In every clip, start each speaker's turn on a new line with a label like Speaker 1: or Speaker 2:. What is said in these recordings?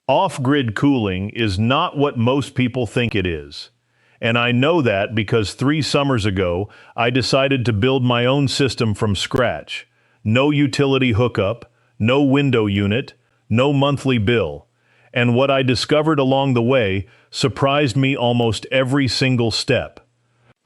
Speaker 1: Off-grid cooling is not what most people think it is. And I know that because 3 summers ago, I decided to build my own system from scratch. No utility hookup, no window unit, no monthly bill. And what I discovered along the way surprised me almost every single step.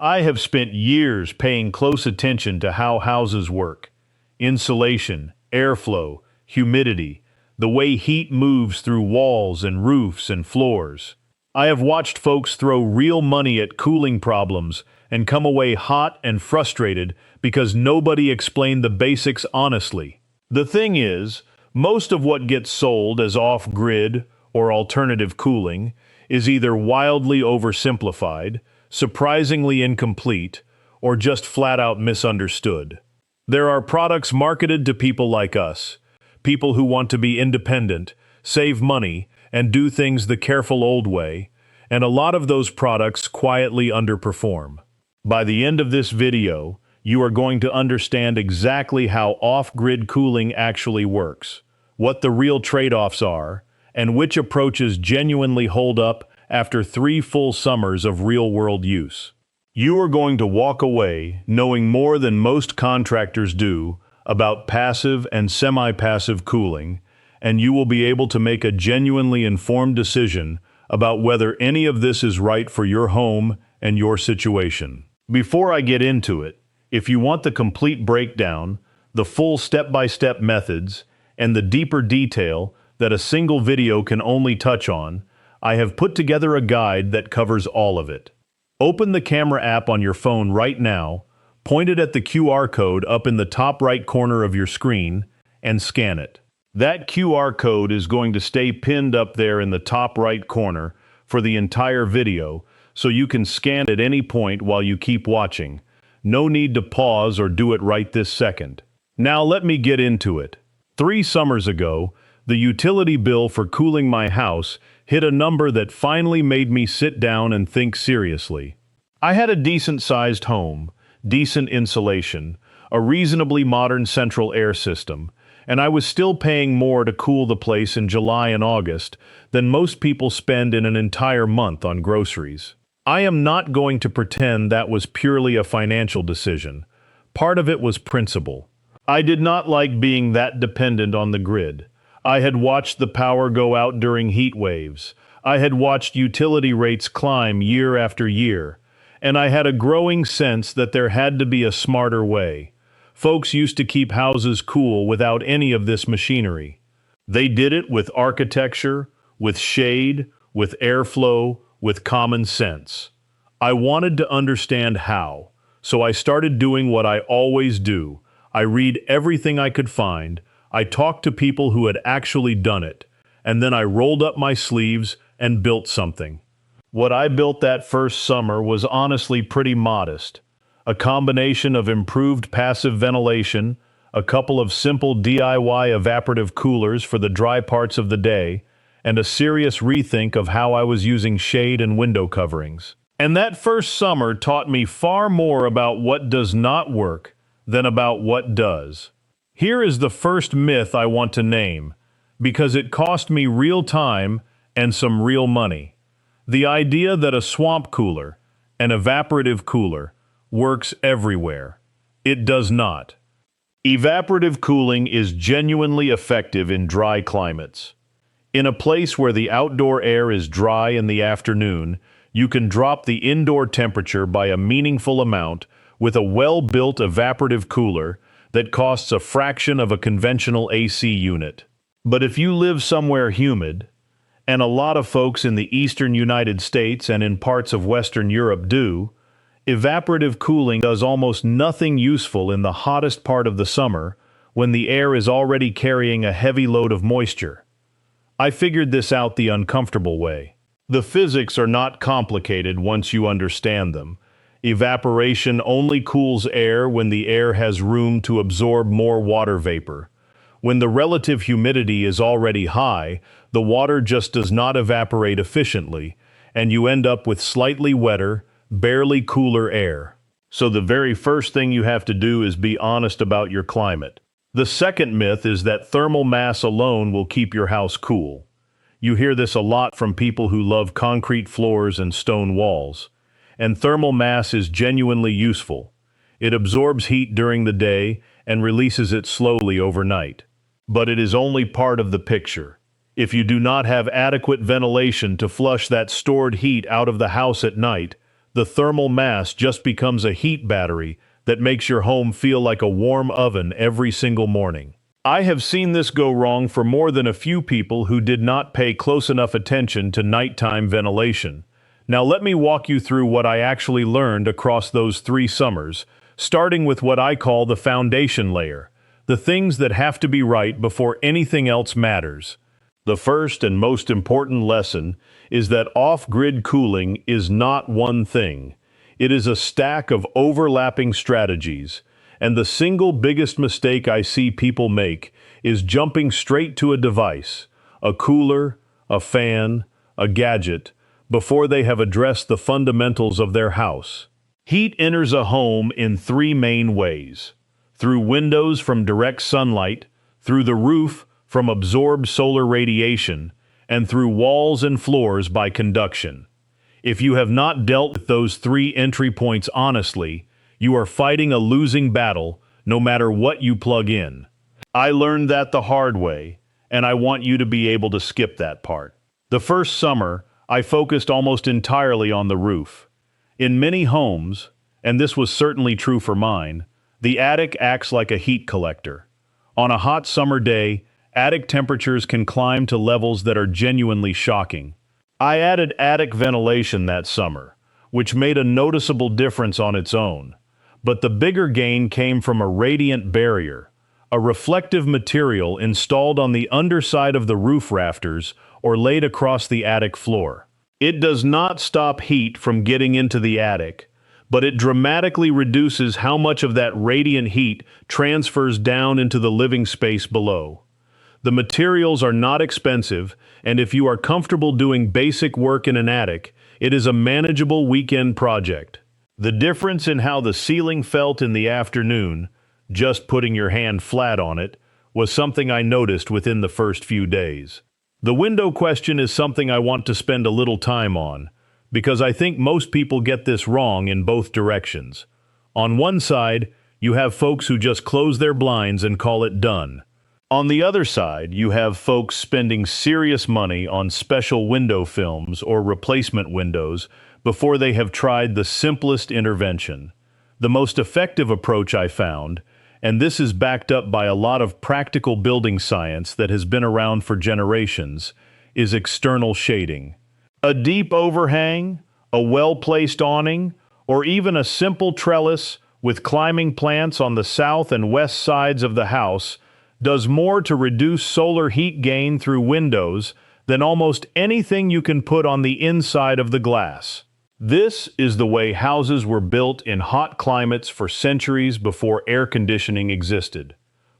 Speaker 1: I have spent years paying close attention to how houses work. Insulation, airflow, humidity, the way heat moves through walls and roofs and floors. I have watched folks throw real money at cooling problems and come away hot and frustrated because nobody explained the basics honestly. The thing is, most of what gets sold as off-grid or alternative cooling is either wildly oversimplified, surprisingly incomplete, or just flat-out misunderstood. There are products marketed to people like us, people who want to be independent, save money, and do things the careful old way, and a lot of those products quietly underperform. By the end of this video, you are going to understand exactly how off-grid cooling actually works, what the real trade-offs are, and which approaches genuinely hold up after 3 full summers of real-world use. You are going to walk away knowing more than most contractors do about passive and semi-passive cooling, and you will be able to make a genuinely informed decision about whether any of this is right for your home and your situation. Before I get into it, if you want the complete breakdown, the full step-by-step methods, and the deeper detail that a single video can only touch on, I have put together a guide that covers all of it. Open the camera app on your phone right now, point it at the QR code up in the top right corner of your screen, and scan it. That QR code is going to stay pinned up there in the top right corner for the entire video, so you can scan at any point while you keep watching. No need to pause or do it right this second. Now let me get into it. 3 summers ago, the utility bill for cooling my house hit a number that finally made me sit down and think seriously. I had a decent-sized home, decent insulation, a reasonably modern central air system, and I was still paying more to cool the place in July and August than most people spend in an entire month on groceries. I am not going to pretend that was purely a financial decision. Part of it was principle. I did not like being that dependent on the grid. I had watched the power go out during heat waves. I had watched utility rates climb year after year. And I had a growing sense that there had to be a smarter way. Folks used to keep houses cool without any of this machinery. They did it with architecture, with shade, with airflow, with common sense. I wanted to understand how, so I started doing what I always do. I read everything I could find, I talked to people who had actually done it, and then I rolled up my sleeves and built something. What I built that first summer was honestly pretty modest. A combination of improved passive ventilation, a couple of simple DIY evaporative coolers for the dry parts of the day, and a serious rethink of how I was using shade and window coverings. And that first summer taught me far more about what does not work than about what does. Here is the first myth I want to name, because it cost me real time and some real money. The idea that a swamp cooler, an evaporative cooler, works everywhere. It does not. Evaporative cooling is genuinely effective in dry climates. In a place where the outdoor air is dry in the afternoon, you can drop the indoor temperature by a meaningful amount with a well-built evaporative cooler that costs a fraction of a conventional AC unit. But if you live somewhere humid, and a lot of folks in the eastern United States and in parts of Western Europe do, evaporative cooling does almost nothing useful in the hottest part of the summer when the air is already carrying a heavy load of moisture. I figured this out the uncomfortable way. The physics are not complicated once you understand them. Evaporation only cools air when the air has room to absorb more water vapor. When the relative humidity is already high, the water just does not evaporate efficiently, and you end up with slightly wetter, barely cooler air. So the very first thing you have to do is be honest about your climate. The second myth is that thermal mass alone will keep your house cool. You hear this a lot from people who love concrete floors and stone walls. And thermal mass is genuinely useful. It absorbs heat during the day and releases it slowly overnight. But it is only part of the picture. If you do not have adequate ventilation to flush that stored heat out of the house at night, the thermal mass just becomes a heat battery that makes your home feel like a warm oven every single morning. I have seen this go wrong for more than a few people who did not pay close enough attention to nighttime ventilation. Now let me walk you through what I actually learned across those 3 summers, starting with what I call the foundation layer, the things that have to be right before anything else matters. The first and most important lesson is that off-grid cooling is not one thing. It is a stack of overlapping strategies, and the single biggest mistake I see people make is jumping straight to a device, a cooler, a fan, a gadget, before they have addressed the fundamentals of their house. Heat enters a home in 3 main ways: through windows from direct sunlight, through the roof from absorbed solar radiation, and through walls and floors by conduction. If you have not dealt with those 3 entry points honestly, you are fighting a losing battle no matter what you plug in. I learned that the hard way, and I want you to be able to skip that part. The first summer, I focused almost entirely on the roof. In many homes, and this was certainly true for mine, the attic acts like a heat collector. On a hot summer day, attic temperatures can climb to levels that are genuinely shocking. I added attic ventilation that summer, which made a noticeable difference on its own. But the bigger gain came from a radiant barrier, a reflective material installed on the underside of the roof rafters or laid across the attic floor. It does not stop heat from getting into the attic, but it dramatically reduces how much of that radiant heat transfers down into the living space below. The materials are not expensive, and if you are comfortable doing basic work in an attic, it is a manageable weekend project. The difference in how the ceiling felt in the afternoon, just putting your hand flat on it, was something I noticed within the first few days. The window question is something I want to spend a little time on, because I think most people get this wrong in both directions. On one side, you have folks who just close their blinds and call it done. On the other side, you have folks spending serious money on special window films or replacement windows before they have tried the simplest intervention. The most effective approach I found, and this is backed up by a lot of practical building science that has been around for generations, is external shading. A deep overhang, a well-placed awning, or even a simple trellis with climbing plants on the south and west sides of the house does more to reduce solar heat gain through windows than almost anything you can put on the inside of the glass. This is the way houses were built in hot climates for centuries before air conditioning existed.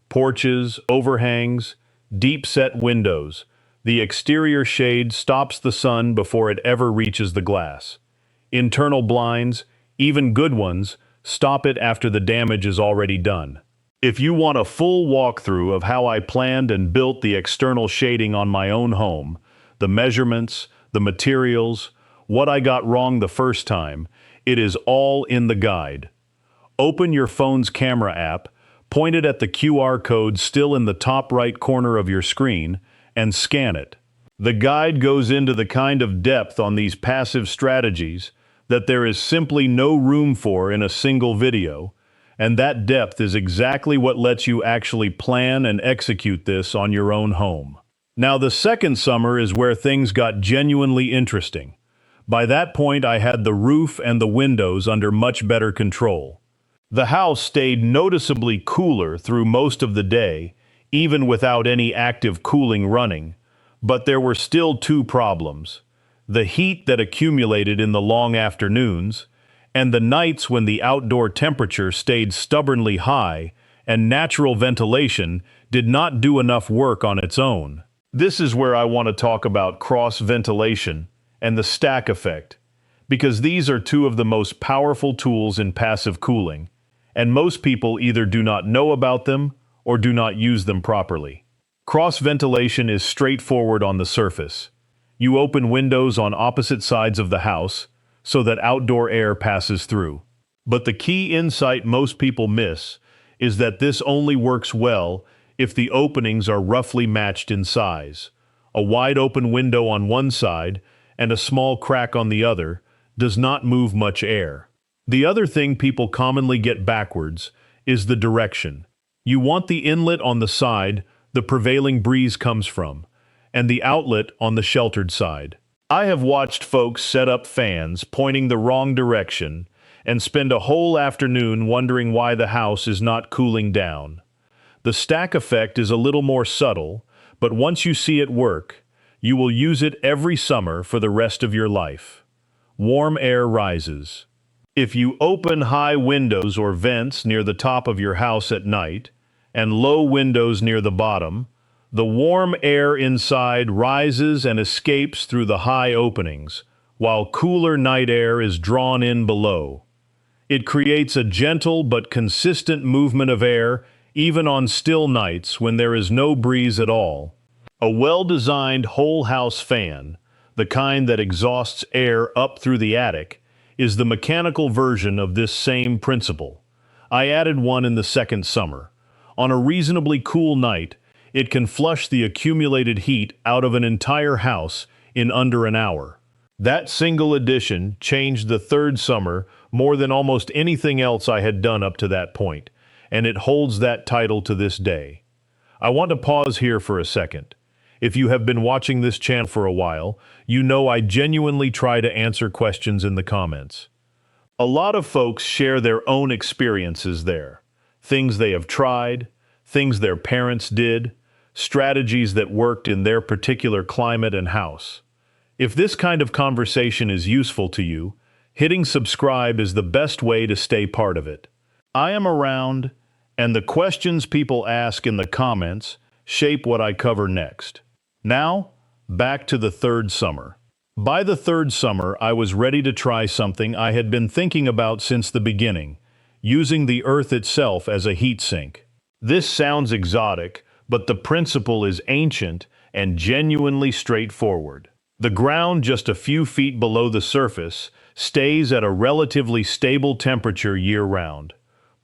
Speaker 1: Porches, overhangs, deep-set windows. The exterior shade stops the sun before it ever reaches the glass. Internal blinds, even good ones, stop it after the damage is already done. If you want a full walkthrough of how I planned and built the external shading on my own home, the measurements, the materials, what I got wrong the first time, it is all in the guide. Open your phone's camera app, point it at the QR code still in the top right corner of your screen, and scan it. The guide goes into the kind of depth on these passive strategies that there is simply no room for in a single video, and that depth is exactly what lets you actually plan and execute this on your own home. Now, the second summer is where things got genuinely interesting. By that point, I had the roof and the windows under much better control. The house stayed noticeably cooler through most of the day, even without any active cooling running, but there were still 2 problems: the heat that accumulated in the long afternoons, and the nights when the outdoor temperature stayed stubbornly high and natural ventilation did not do enough work on its own. This is where I want to talk about cross-ventilation and the stack effect, because these are 2 of the most powerful tools in passive cooling, and most people either do not know about them or do not use them properly. Cross ventilation is straightforward on the surface. You open windows on opposite sides of the house so that outdoor air passes through. But the key insight most people miss is that this only works well if the openings are roughly matched in size. A wide open window on one side and a small crack on the other does not move much air. The other thing people commonly get backwards is the direction. You want the inlet on the side the prevailing breeze comes from, and the outlet on the sheltered side. I have watched folks set up fans pointing the wrong direction and spend a whole afternoon wondering why the house is not cooling down. The stack effect is a little more subtle, but once you see it work, you will use it every summer for the rest of your life. Warm air rises. If you open high windows or vents near the top of your house at night, and low windows near the bottom, the warm air inside rises and escapes through the high openings, while cooler night air is drawn in below. It creates a gentle but consistent movement of air even on still nights when there is no breeze at all. A well-designed whole-house fan, the kind that exhausts air up through the attic, is the mechanical version of this same principle. I added one in the second summer. On a reasonably cool night, it can flush the accumulated heat out of an entire house in under an hour. That single addition changed the third summer more than almost anything else I had done up to that point, and it holds that title to this day. I want to pause here for a second. If you have been watching this channel for a while, you know I genuinely try to answer questions in the comments. A lot of folks share their own experiences there. Things they have tried, things their parents did, strategies that worked in their particular climate and house. If this kind of conversation is useful to you, hitting subscribe is the best way to stay part of it. I am around, and the questions people ask in the comments shape what I cover next. Now, back to the third summer. By the third summer, I was ready to try something I had been thinking about since the beginning, using the earth itself as a heat sink. This sounds exotic, but the principle is ancient and genuinely straightforward. The ground just a few feet below the surface stays at a relatively stable temperature year-round,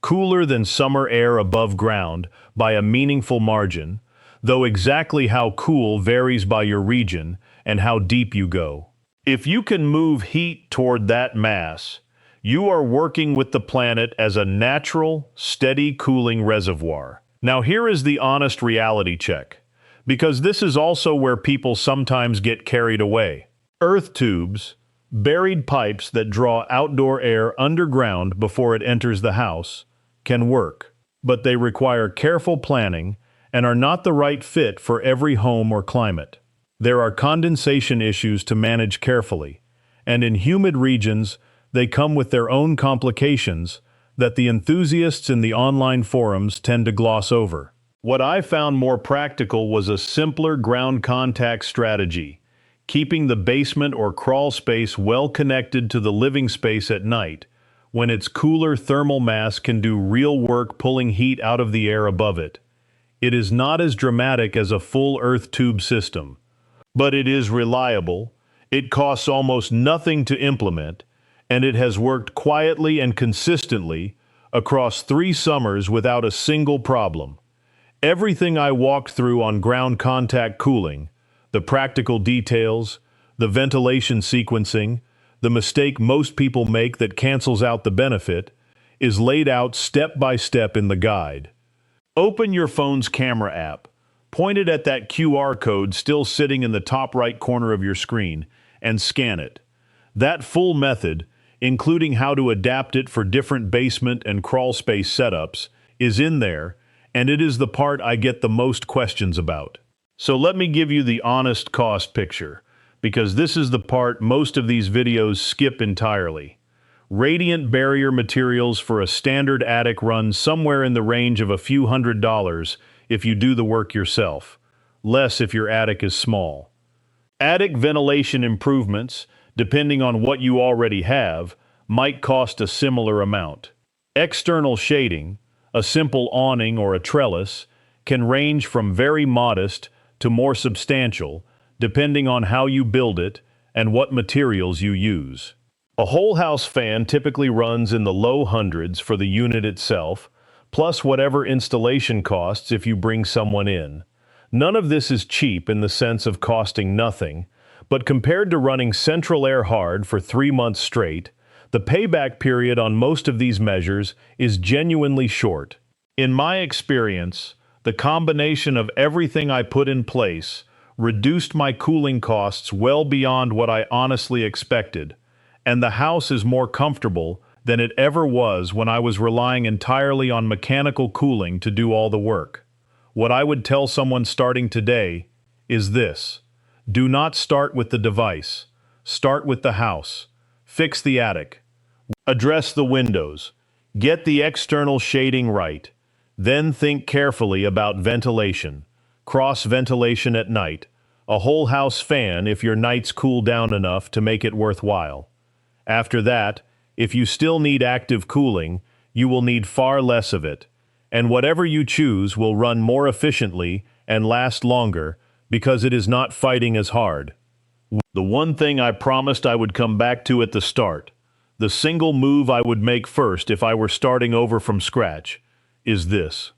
Speaker 1: cooler than summer air above ground by a meaningful margin, though exactly how cool varies by your region and how deep you go. If you can move heat toward that mass, you are working with the planet as a natural, steady cooling reservoir. Now here is the honest reality check, because this is also where people sometimes get carried away. Earth tubes, buried pipes that draw outdoor air underground before it enters the house, can work, but they require careful planning and are not the right fit for every home or climate. There are condensation issues to manage carefully, and in humid regions, they come with their own complications that the enthusiasts in the online forums tend to gloss over. What I found more practical was a simpler ground contact strategy, keeping the basement or crawl space well connected to the living space at night, when its cooler thermal mass can do real work pulling heat out of the air above it. It is not as dramatic as a full earth tube system, but it is reliable, it costs almost nothing to implement, and it has worked quietly and consistently across 3 summers without a single problem. Everything I walked through on ground contact cooling, the practical details, the ventilation sequencing, the mistake most people make that cancels out the benefit, is laid out step by step in the guide. Open your phone's camera app, point it at that QR code still sitting in the top right corner of your screen, and scan it. That full method, including how to adapt it for different basement and crawl space setups, is in there, and it is the part I get the most questions about. So let me give you the honest cost picture, because this is the part most of these videos skip entirely. Radiant barrier materials for a standard attic run somewhere in the range of a few $100s if you do the work yourself, less if your attic is small. Attic ventilation improvements, depending on what you already have, might cost a similar amount. External shading, a simple awning or a trellis, can range from very modest to more substantial, depending on how you build it and what materials you use. A whole house fan typically runs in the low hundreds for the unit itself, plus whatever installation costs if you bring someone in. None of this is cheap in the sense of costing nothing, but compared to running central air hard for 3 months straight, the payback period on most of these measures is genuinely short. In my experience, the combination of everything I put in place reduced my cooling costs well beyond what I honestly expected, and the house is more comfortable than it ever was when I was relying entirely on mechanical cooling to do all the work. What I would tell someone starting today is this: do not start with the device. Start with the house. Fix the attic. Address the windows. Get the external shading right. Then think carefully about ventilation. Cross ventilation at night. A whole house fan if your nights cool down enough to make it worthwhile. After that, if you still need active cooling, you will need far less of it, and whatever you choose will run more efficiently and last longer because it is not fighting as hard. The one thing I promised I would come back to at the start, the single move I would make first if I were starting over from scratch, is this.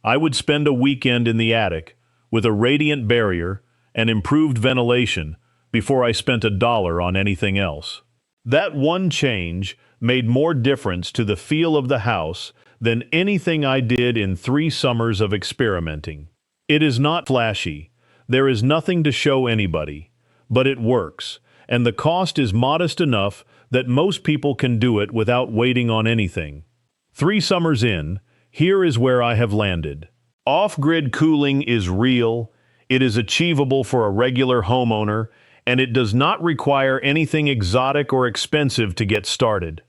Speaker 1: I would spend a weekend in the attic with a radiant barrier and improved ventilation before I spent $1 on anything else. That one change made more difference to the feel of the house than anything I did in 3 summers of experimenting. It is not flashy, there is nothing to show anybody, but it works, and the cost is modest enough that most people can do it without waiting on anything. 3 summers in, here is where I have landed. Off-grid cooling is real, it is achievable for a regular homeowner, and it does not require anything exotic or expensive to get started.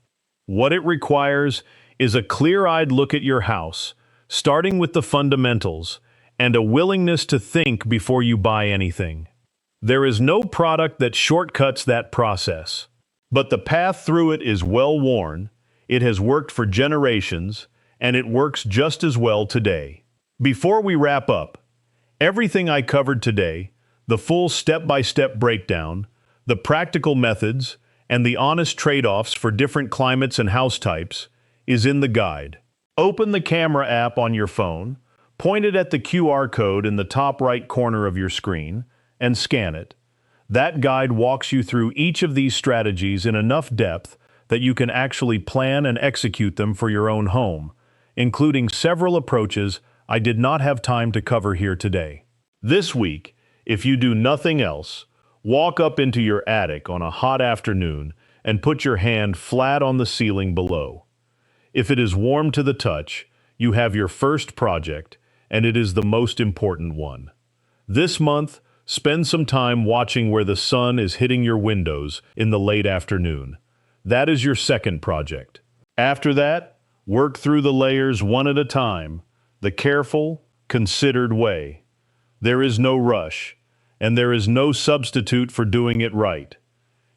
Speaker 1: What it requires is a clear-eyed look at your house, starting with the fundamentals, and a willingness to think before you buy anything. There is no product that shortcuts that process, but the path through it is well-worn, it has worked for generations, and it works just as well today. Before we wrap up, everything I covered today, the full step-by-step breakdown, the practical methods, and the honest trade-offs for different climates and house types, is in the guide. Open the camera app on your phone, point it at the QR code in the top right corner of your screen, and scan it. That guide walks you through each of these strategies in enough depth that you can actually plan and execute them for your own home, including several approaches I did not have time to cover here today. This week, if you do nothing else, walk up into your attic on a hot afternoon and put your hand flat on the ceiling below. If it is warm to the touch, you have your first project, and it is the most important one. This month, spend some time watching where the sun is hitting your windows in the late afternoon. That is your second project. After that, work through the layers one at a time, the careful, considered way. There is no rush, and there is no substitute for doing it right.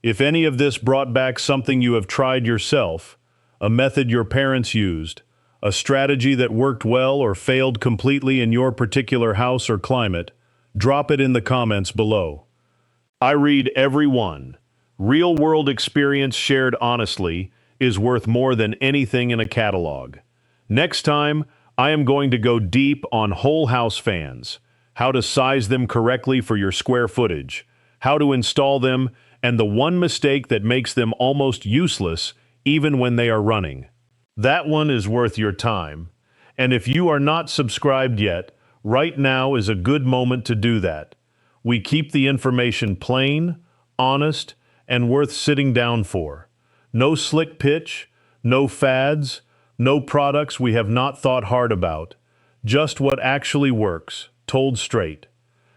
Speaker 1: If any of this brought back something you have tried yourself, a method your parents used, a strategy that worked well or failed completely in your particular house or climate, drop it in the comments below. I read every one. Real-world experience shared honestly is worth more than anything in a catalog. Next time, I am going to go deep on whole house fans, how to size them correctly for your square footage, how to install them, and the one mistake that makes them almost useless even when they are running. That one is worth your time. And if you are not subscribed yet, right now is a good moment to do that. We keep the information plain, honest, and worth sitting down for. No slick pitch, no fads, no products we have not thought hard about. Just what actually works, told straight.